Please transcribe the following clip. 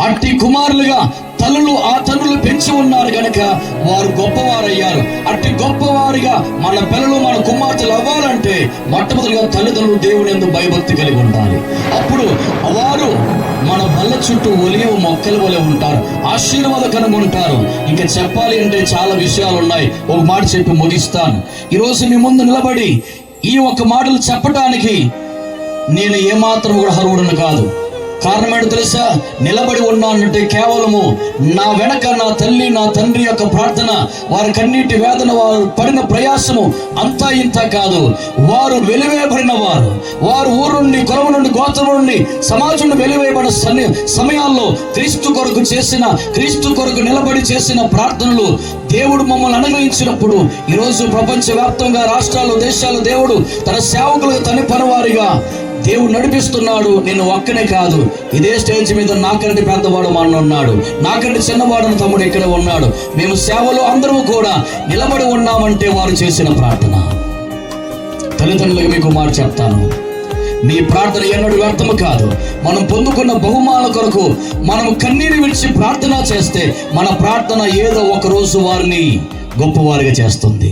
అట్టి కుమారులుగా ఆ తల్లులు పెంచి ఉన్నారు గనక వారు గొప్పవారయ్యారు. అట్టి గొప్పవారిగా మన పిల్లలు, మన కుమార్తెలు అవ్వాలంటే మొట్టమొదటిగా తల్లిదండ్రులు దేవుని యందు భయభక్తి కలిగి ఉండాలి. అప్పుడు వారు మన బల్ల చుట్టూ ఒలివ మొక్కల వలె ఉంటారు, ఆశీర్వాదకరంగా ఉంటారు. ఇంకా చెప్పాలి అంటే చాలా విషయాలు ఉన్నాయి. ఒక మాట చెప్పి ముగిస్తాను. ఈరోజు మీ ముందు నిలబడి ఈ ఒక్క మాటలు చెప్పడానికి నేను ఏమాత్రం కూడా అర్హుడను కాదు. కారణం ఏంటో తెలుసా? నిలబడి ఉన్నానంటే కేవలము నా వెనక నా తల్లి, నా తండ్రి యొక్క ప్రార్థన, వారి కన్నీటి వేదన, వారు పడిన ప్రయాసము అంతా ఇంత కాదు. వారు వెలివేయబడిన వారు ఊరు నుండి, కులం నుండి, గోత్రం నుండి, సమాజం నుండి వెలివేయబడిన సమయాల్లో క్రీస్తు కొరకు నిలబడి చేసిన ప్రార్థనలు దేవుడు మమ్మల్ని అనుగ్రహించినప్పుడు ఈరోజు ప్రపంచవ్యాప్తంగా రాష్ట్రాలు, దేశాలు దేవుడు తన సేవకులకు తన పనివారిగా దేవుడు నడిపిస్తున్నాడు. నేను ఒక్కనే కాదు, ఇదే స్టేజ్ మీద నాకంటే పెద్దవాడు మా అన్న ఉన్నాడు, నాకంటే చిన్నవాడు తమ్ముడు ఇక్కడ ఉన్నాడు. మేము సేవలో అందరూ కూడా నిలబడి ఉన్నామంటే వారు చేసిన ప్రార్థన. తల్లిదండ్రులకు మీకు మాట చెప్తాను, మీ ప్రార్థన ఎన్నడూ వ్యర్థము కాదు. మనం పొందుకున్న బహుమానాల కొరకు మనం కన్నీరు విడిచి ప్రార్థన చేస్తే మన ప్రార్థన ఏదో ఒక రోజు వారిని గొప్పవారిగా చేస్తుంది.